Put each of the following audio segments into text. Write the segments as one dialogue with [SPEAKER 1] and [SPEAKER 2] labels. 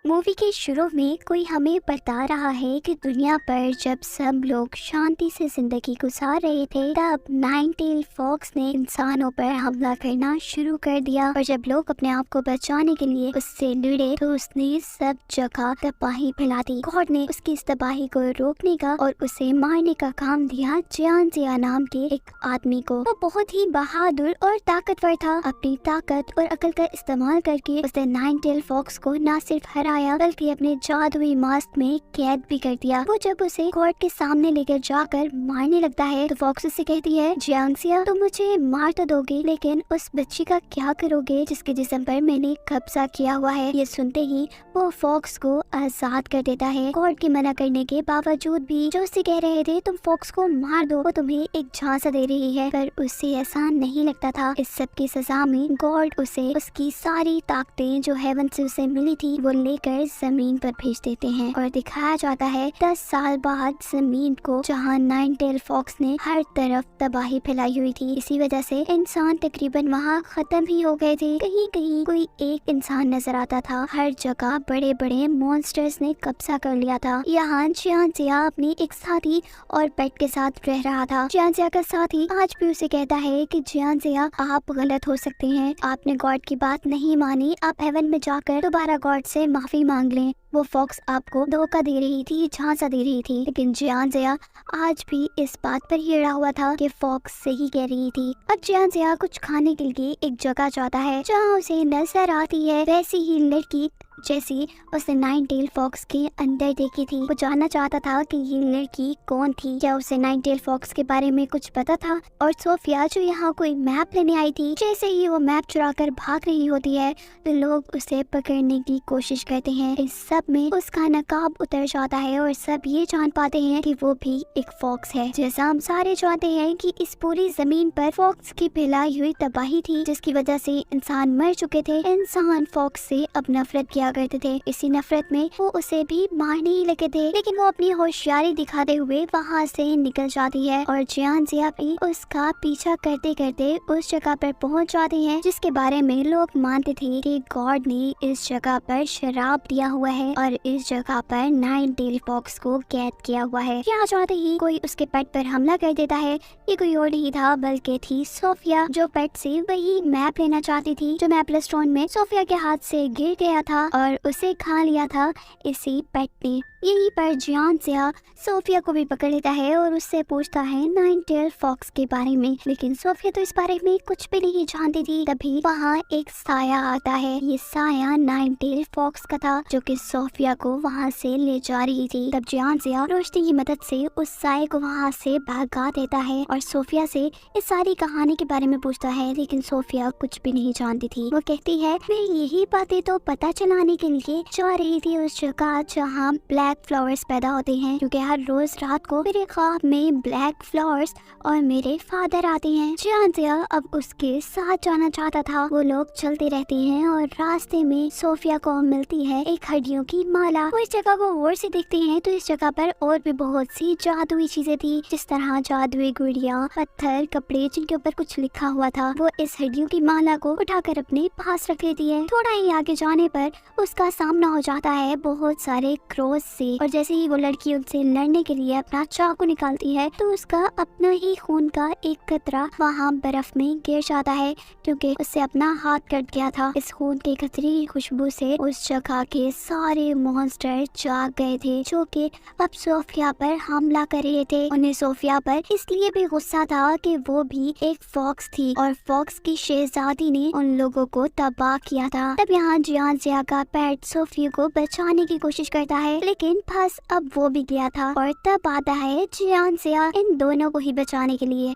[SPEAKER 1] Movie के शुरू में कोई हमें बता रहा है कि दुनिया पर जब सब लोग शांति से जिंदगी गुजार रहे थे तब नाइन टेल फॉक्स ने इंसानों पर हमला करना शुरू कर दिया और जब लोग अपने आप को बचाने के लिए उससे लड़े तो उसने सब जगह तबाही फैला दी। गॉड ने उसकी इस तबाही को रोकने का और उसे मारने का काम दिया जिया नाम के एक आदमी को। वो बहुत ही बहादुर और ताकतवर था। अपनी ताकत और अकल का इस्तेमाल करके उसने नाइन टेल फॉक्स को न सिर्फ हराया बल्कि अपने जादुई मास्क में कैद भी कर दिया। वो जब उसे कोर्ट के सामने लेकर जाकर मारने लगता है तो फॉक्स उससे कहती है, जियांगजिया तुम मुझे मार तो दोगे लेकिन उस बच्ची का क्या करोगे जिसके जिस्म पर मैंने कब्जा किया हुआ है। ये सुनते ही वो फॉक्स को आजाद कर देता है। कोर्ट के मना करने के बावजूद भी जो उससे कह रहे थे तुम फॉक्स को मार दो, वो तुम्हें एक झांसा दे रही है, पर उससे ऐसा नहीं लगता था। इस सब की सजा में गॉड उसे उसकी सारी ताकतें जो हेवन से उसे मिली थी वो लेकर जमीन पर भेज देते हैं और दिखाया जाता है 10 साल बाद जमीन को जहां नाइन टेल फॉक्स ने हर तरफ तबाही फैलाई हुई थी। इसी वजह से इंसान तकरीबन वहां खत्म ही हो गए थे। कहीं कहीं कोई एक इंसान नजर आता था। हर जगह बड़े बड़े मॉन्स्टर्स ने कब्जा कर लिया था। यहाँ जियांगजिया अपनी एक साथी और पेट के साथ रह रहा था। जियांगजिया का साथी आज भी उसे कहता है कि जियांगजिया आप गलत हो सकते हैं, आपने गॉड की बात नहीं मानी, आप हेवन में जाकर दोबारा गॉड से माफी मांग लें। वो फॉक्स आपको धोखा दे रही थी, झांसा दे रही थी। लेकिन जियांगजिया आज भी इस बात पर ही अड़ा हुआ था कि फॉक्स सही कह रही थी। अब जियांगजिया कुछ खाने के लिए एक जगह जाता है जहाँ उसे नजर आती है वैसी ही लड़की जैसी उसने नाइन टेल फॉक्स के अंदर देखी थी। वो जानना चाहता था कि ये लड़की कौन थी, क्या उसे नाइन टेल फॉक्स के बारे में कुछ पता था। और सोफिया जो यहाँ कोई मैप लेने आई थी, जैसे ही वो मैप चुराकर भाग रही होती है तो लोग उसे पकड़ने की कोशिश करते हैं। इस सब में उसका नकाब उतर जाता है और सब ये जान पाते हैं कि वो भी एक फॉक्स है। जैसा हम सारे जानते हैं कि इस पूरी जमीन पर फॉक्स की फैलाई हुई तबाही थी जिसकी वजह से इंसान मर चुके थे। इंसान फॉक्स से अब नफरत किया करते थे। इसी नफरत में वो उसे भी मारने ही लगे थे, लेकिन वो अपनी होशियारी दिखाते हुए वहाँ से निकल जाती है और जियांगजिया भी उसका पीछा करते करते उस जगह पर पहुँच जाते हैं जिसके बारे में लोग मानते थे कि गॉड ने इस जगह पर शराब दिया हुआ है और इस जगह पर नाइन टेल फॉक्स को कैद किया हुआ है। यहाँ जाते ही कोई उसके पेट पर हमला कर देता है। ये कोई और नहीं था बल्कि थी सोफिया, जो पेट से वही मैप लेना चाहती थी जो मैप रेस्टोरेंट में सोफिया के हाथ से गिर गया था और उसे खा लिया था इसी पेट ने। यहीं पर जियांगजिया सोफिया को भी पकड़ लेता है और उससे पूछता है नाइन टेल फॉक्स के बारे में, लेकिन सोफिया तो इस बारे में कुछ भी नहीं जानती थी। तभी वहाँ एक साया आता है। ये साया नाइन टेल फॉक्स का था जो कि सोफिया को वहाँ से ले जा रही थी। तब जियांगजिया रोशनी की मदद से उस साये को वहाँ से भगा देता है और सोफिया से इस सारी कहानी के बारे में पूछता है, लेकिन सोफिया कुछ भी नहीं जानती थी। वो कहती है मैं यही बातें तो पता चलाने के लिए जा रही थी उस जगह जहाँ ब्लैक फ्लावर्स पैदा होते हैं, क्योंकि हर रोज रात को मेरे ख्वाब में ब्लैक फ्लावर्स और मेरे फादर आते हैं। जियांगजिया अब उसके साथ जाना चाहता था। वो लोग चलते रहते हैं और रास्ते में सोफिया को मिलती है एक हड्डियों की माला। वो इस जगह को गौर से देखते हैं तो इस जगह पर और भी बहुत सी जादुई चीजें थी, जिस तरह जादुई गुड़िया, पत्थर, कपड़े जिनके ऊपर कुछ लिखा हुआ था। वो इस हड्डियों की माला को उठाकर अपने पास रख लेती है। थोड़ा ही आगे जाने पर उसका सामना हो जाता है बहुत सारे क्रोस से और जैसे ही वो लड़की उनसे लड़ने के लिए अपना चाकू निकालती है तो उसका अपना ही खून का एक कतरा वहाँ बर्फ में गिर जाता है क्योंकि उससे अपना हाथ कट गया था। इस खून के कतरे की खुशबू से उस जगह के सारे मॉन्स्टर जाग गए थे जो कि अब सोफिया पर हमला कर रहे थे। उन्हें सोफिया पर इसलिए भी गुस्सा था कि वो भी एक फॉक्स थी और फॉक्स की शहजादी ने उन लोगों को तबाह किया था। तब यहाँ जियांगजिया का पेट सोफिया को बचाने की कोशिश करता है, लेकिन बस अब वो भी गया था और तब आता है जियांगजिया इन दोनों को ही बचाने के लिए।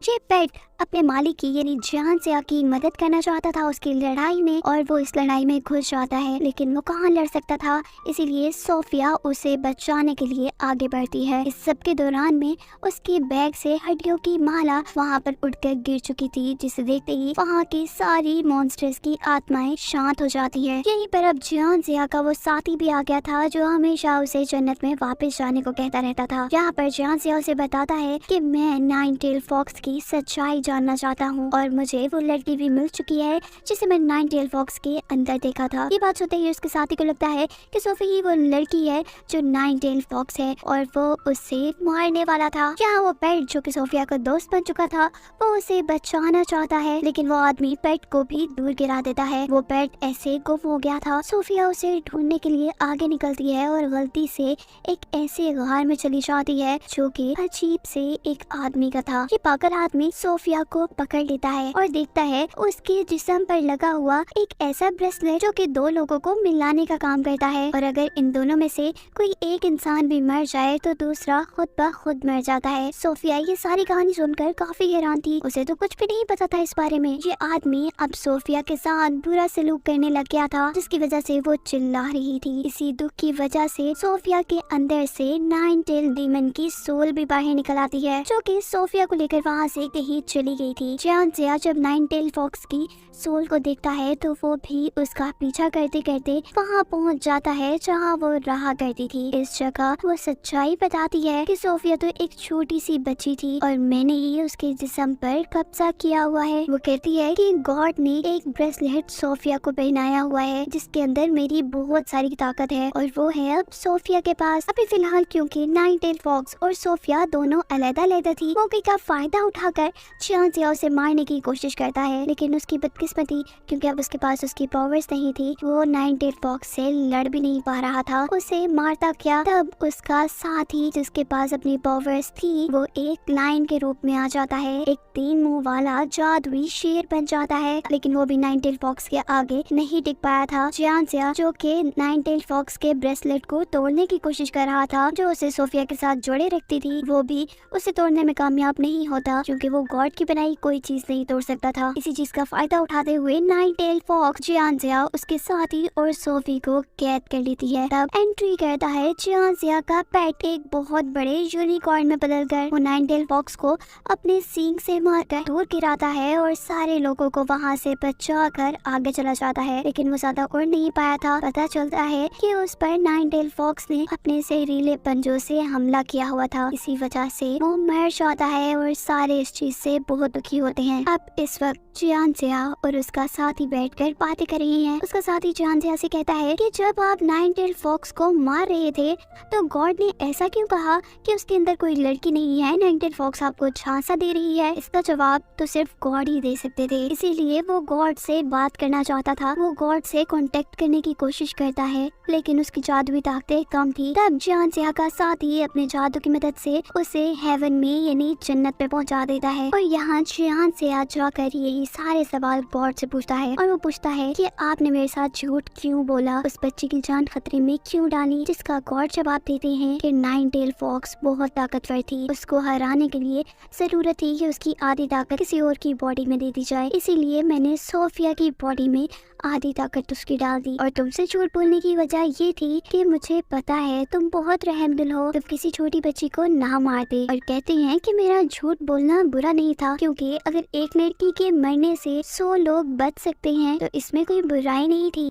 [SPEAKER 1] ये पेट अपने मालिक की यानी जियांगजिया की मदद करना चाहता था उसकी लड़ाई में और वो इस लड़ाई में घुस जाता है, लेकिन वो कहाँ लड़ सकता था, इसीलिए सोफिया उसे बचाने के लिए आगे बढ़ती है। इस सब के दौरान में उसके बैग से हड्डियों की माला वहाँ पर उड़कर गिर चुकी थी, जिसे देखते ही वहाँ की सारी मॉन्स्टर्स की आत्माएं शांत हो जाती है। यहीं पर अब जियांगजिया का वो साथी भी आ गया था जो हमेशा उसे जन्नत में वापस जाने को कहता रहता था। यहाँ पर जियांगजिया उसे बताता है कि मैं नाइन टेल फॉक्स की सच्चाई जानना चाहता हूँ और मुझे वो लड़की भी मिल चुकी है जिसे मैं नाइन टेल फॉक्स के अंदर देखा था। ये बात सुनते ही उसके साथी को लगता है कि सोफी ही वो लड़की है जो नाइन टेल फॉक्स है और वो उसे मारने वाला था। यहाँ वो पेट जो कि सोफिया का दोस्त बन चुका था वो उसे बचाना चाहता है, लेकिन वो आदमी पेट को भी दूर गिरा देता है। वो पेट ऐसे गुम हो गया था। सोफिया उसे ढूंढने के लिए आगे निकलती है और गलती से एक ऐसे गार में चली जाती है जो कि अजीब से एक आदमी का था। ये पागल आदमी सोफिया को पकड़ लेता है और देखता है उसके जिस्म पर लगा हुआ एक ऐसा ब्रेसलेट जो कि दो लोगों को मिलाने का काम करता है, और अगर इन दोनों में से कोई एक इंसान भी मर जाए तो दूसरा खुद ब खुद मर जाता है। सोफिया ये सारी कहानी सुनकर काफी हैरान थी। उसे तो कुछ भी नहीं पता था इस बारे में। ये आदमी अब सोफिया के साथ बुरा सलूक करने लग गया था, जिसकी वजह से वो चिल्ला रही थी। इसी दुख की वजह से सोफिया के अंदर से नाइन टेल डीमन की सोल भी बाहर निकल आती है, जो कि सोफिया को लेकर वहाँ से कहीं चली गई थी। जिया जब नाइन टेल फॉक्स की सोल को देखता है तो वो भी उसका पीछा करते करते वहाँ पहुँच जाता है जहाँ वो रहा करती थी। इस जगह वो सच्चाई बताती है कि सोफिया तो एक छोटी सी बच्ची थी और मैंने ही उसके जिस्म पर कब्जा किया हुआ है। वो कहती है कि गॉड ने एक ब्रेसलेट सोफिया को पहनाया हुआ है जिसके अंदर मेरी बहुत सारी ताकत है और वो है अब सोफिया के पास। अभी फिलहाल क्योंकि नाइन टेल फॉक्स और सोफिया दोनों अलग-अलग थी, मौके का फायदा उठाकर जिया उसे मारने की कोशिश करता है, लेकिन उसकी बदकिस्मती क्योंकि अब उसके पास उसकी पावर्स नहीं थी, वो नाइन टेल फॉक्स से लड़ भी नहीं पा रहा था। उसे मारता क्या, तब उसका साथी जिसके पास अपनी पावर्स थी वो एक लायन के रूप में आ जाता है, एक 3 मुंह वाला जादुई शेर बन जाता है। लेकिन वो भी नाइन टेल फॉक्स के आगे नहीं टिक पाया था। जिया जो कि नाइन टेल फॉक्स के ब्रेसलेट को तोड़ने की कोशिश कर रहा था, जो उसे सोफिया के साथ जोड़े रखती थी, वो भी उसे तोड़ने में कामयाब नहीं होता क्योंकि वो गॉड की बनाई कोई चीज नहीं तोड़ सकता था। इसी चीज का फायदा उठाते हुए नाइन टेल फॉक्स जिया उसके साथी और सोफी को कैद कर लेती है। तब एंट्री करता है जिया का पेट एक बहुत बड़े यूनिकॉर्न में बदलकर। वो नाइन टेल फॉक्स को अपने सींग से मारकर दूर गिराता है और सारे लोगों को वहाँ से बचाकर आगे चला जाता है, लेकिन वो ज्यादा उड़ नहीं पाया था। पता चलता है कि उस पर नाइन टेल फॉक्स ने अपने जहरीले पंजों से हमला किया हुआ था, इसी वजह से वो मर जाता है और सारे इस चीज से बहुत दुखी होते हैं। अब इस वक्त जिया और उसका साथी बैठकर बातें कर रही हैं। उसका साथी जिया से कहता है कि जब आप नाइन टेल फॉक्स को मार रहे थे तो गॉड ने ऐसा क्यों कहा कि उसके अंदर कोई लड़की नहीं है, नाइन टेल फॉक्स आपको झांसा दे रही है? इसका जवाब तो सिर्फ गॉड ही दे सकते थे, इसीलिए वो गॉड से बात करना चाहता था। वो गॉड से कांटेक्ट करने की कोशिश करता है, लेकिन उसकी जादुई ताकतें कम थी। तब जिया का साथी अपने जादू की मदद से उसे हेवन में यानी जन्नत पे पहुंचा देता है और यहाँ जिया जाकर यही सारे सवाल गॉड से पूछता है और वो पूछता है कि आपने मेरे साथ झूठ क्यों बोला, उस बच्ची की जान खतरे में क्यों डाली? जिसका गॉड जवाब देते हैं कि नाइन टेल फॉक्स बहुत ताकतवर थी, उसको हराने के लिए जरूरत थी कि उसकी आधी ताकत किसी और की बॉडी में दे दी जाए, इसीलिए मैंने सोफिया की बॉडी में आधी ताकत उसकी डाल दी। और तुमसे झूठ बोलने की वजह ये थी कि मुझे पता है तुम बहुत रहमदिल हो, तुम किसी छोटी बच्ची को ना मारते। और कहते हैं कि मेरा झूठ बोलना बुरा नहीं था क्योंकि अगर एक लड़की के मरने से 100 लोग बच सकते हैं तो इसमें कोई बुराई नहीं थी।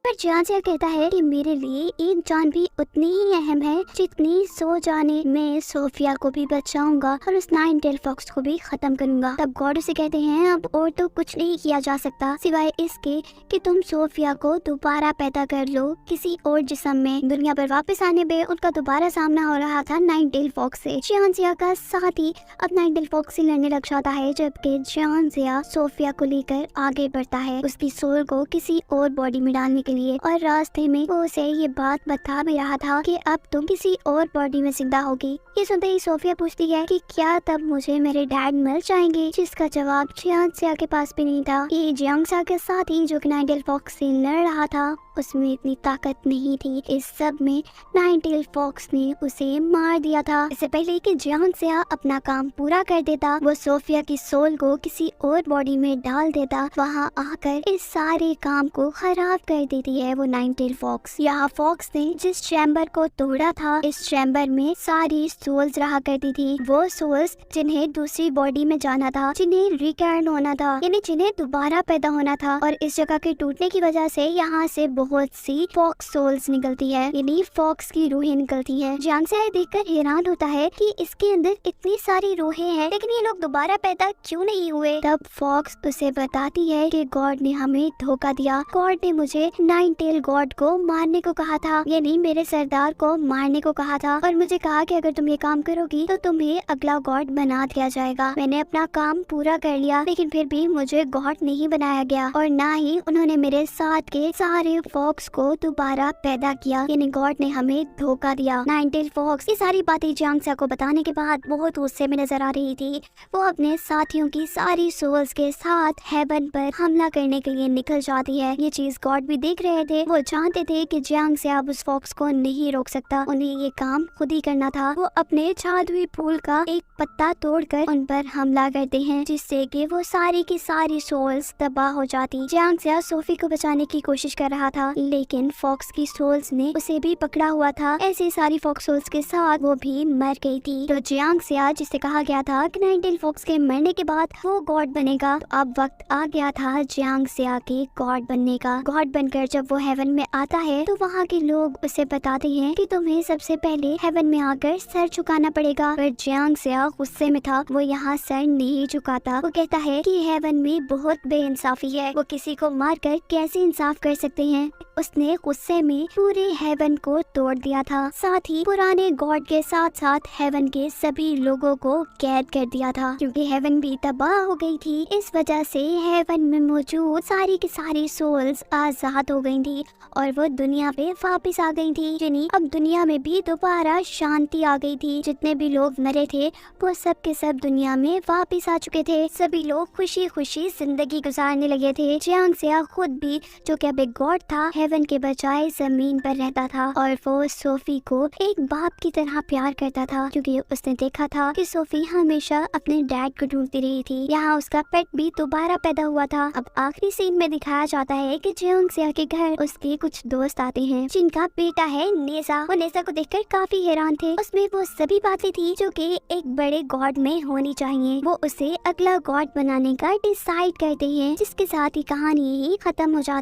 [SPEAKER 1] पर जिया कहता है कि मेरे लिए एक जान भी उतनी ही अहम है जितनी 100 जाने। मैं सोफिया को भी बचाऊंगा और उस नाइन टेल फॉक्स को भी खत्म करूंगा। तब गॉड उसे कहते हैं अब और तो कुछ नहीं किया जा सकता सिवाय इसके कि तुम सोफिया को दोबारा पैदा कर लो किसी और जिस्म में। दुनिया पर वापस आने पे उनका दोबारा सामना हो रहा था नाइन टेल फॉक्स से। जिया का साथी अब नाइन टेल फॉक्स से लड़ने लग जाता है, जबकि जिया सोफिया को लेकर आगे बढ़ता है उसकी सोल को किसी और बॉडी में डालने के लिए। और रास्ते में वो उसे ये बात बता भी रहा था कि अब तुम किसी और बॉडी में जिंदा होगी। ये सुनते ही सोफिया पूछती है कि क्या तब मुझे मेरे डैड मिल जाएंगे, जिसका जवाब जिया के पास भी नहीं था। ये जिया के साथ ही जो कि नाइन टेल फॉक्स से लड़ रहा था उसमें इतनी ताकत नहीं थी। इस सब में नाइन टेल फॉक्स ने उसे मार दिया था। इससे पहले कि जिया अपना काम पूरा कर देता, वो सोफिया की सोल को किसी और बॉडी में डाल देता, वहाँ आकर इस सारे काम को खराब कर देती। होती है वो नाइन टेल फॉक्स। यहाँ फॉक्स ने जिस चैम्बर को तोड़ा था, इस चैम्बर में सारी सोल्स रहा करती थी। वो सोल्स जिन्हें दूसरी बॉडी में जाना था, जिन्हें रिकैर्न होना था, यानी जिन्हें दोबारा पैदा होना था। और इस जगह के टूटने की वजह से यहाँ से बहुत सी फॉक्स सोल्स निकलती है, यानी फॉक्स की रूहें निकलती हैं। जियांग से देखकर हैरान होता है कि इसके अंदर इतनी सारी रूहें हैं, लेकिन ये लोग दोबारा पैदा क्यों नहीं हुए। तब फॉक्स उसे बताती है कि गॉड ने हमें धोखा दिया। गॉड ने मुझे नाइन टेल गॉड को मारने को कहा था, यानी मेरे सरदार को मारने को कहा था, और मुझे कहा कि अगर तुम ये काम करोगी तो तुम्हें अगला गॉड बना दिया जाएगा। मैंने अपना काम पूरा कर लिया, लेकिन फिर भी मुझे गॉड नहीं बनाया गया, और ना ही उन्होंने मेरे साथ के सारे फॉक्स को दोबारा पैदा किया, यानी गॉड ने हमें धोखा दिया। नाइन टेल फॉक्स ये सारी बातें जियांग से को बताने के बाद बहुत गुस्से में नजर आ रही थी। वो अपने साथियों की सारी सोल्स के साथ हेवन पर हमला करने के लिए निकल जाती है। ये चीज गॉड भी देख रहे थे। वो जानते थे कि जियांग से अब उस फॉक्स को नहीं रोक सकता, उन्हें ये काम खुद ही करना था। वो अपने जादुई फूल का एक पत्ता तोड़कर उन पर हमला करते हैं, जिससे कि वो सारी की सारी सोल्स तबाह हो जाती। जियांग से सोफी को बचाने की कोशिश कर रहा था, लेकिन फॉक्स की सोल्स ने उसे भी पकड़ा हुआ था। ऐसी सारी फॉक्स सोल्स के साथ वो भी मर गई थी। तो जियांग से जिसे कहा गया था कि नाइन टेल फॉक्स के मरने के बाद वो गॉड बनेगा, तो अब वक्त आ गया था जियांग से के गॉड बनने का। गॉड बनकर जब वो हेवन में आता है तो वहाँ के लोग उसे बताते हैं कि तुम्हें सबसे पहले हेवन में आकर सर झुकाना पड़ेगा। पर जियांग से गुस्से में था, वो यहाँ सर नहीं झुकाता। वो कहता है कि हेवन में बहुत बेइंसाफी है, वो किसी को मारकर कैसे इंसाफ कर सकते हैं। उसने गुस्से में पूरे हेवन को तोड़ दिया था, साथ ही पुराने गॉड के साथ साथ हेवन के सभी लोगों को कैद कर दिया था, क्योंकि हेवन भी तबाह हो गई थी। इस वजह से हेवन में मौजूद सारी की सारी सोल्स आजाद हो गई थी और वो दुनिया पे वापस आ गई थी। यानी अब दुनिया में भी दोबारा शांति आ गई थी। जितने भी लोग मरे थे वो सब के सब दुनिया में वापस आ चुके थे। सभी लोग खुशी खुशी जिंदगी गुजारने लगे थे। जियांग से खुद भी, जो कि अब एक गॉड था, हेवन के बजाय जमीन पर रहता था, और वो सोफी को एक बाप की तरह प्यार करता था, क्योंकि उसने देखा था कि सोफी हमेशा अपने डैड को ढूंढती रही थी। यहाँ उसका पेट भी दोबारा पैदा हुआ था। अब आखिरी सीन में दिखाया जाता है कि जियांग से के घर उसके कुछ दोस्त आते हैं, जिनका बेटा है नेजा। वो नेजा को देखकर काफी हैरान थे। उसमें वो सभी बातें थी जो कि एक बड़े गॉड में होनी चाहिए। वो उसे अगला गॉड बनाने का डिसाइड करते हैं, जिसके साथ ही कहानी ही खत्म हो जाती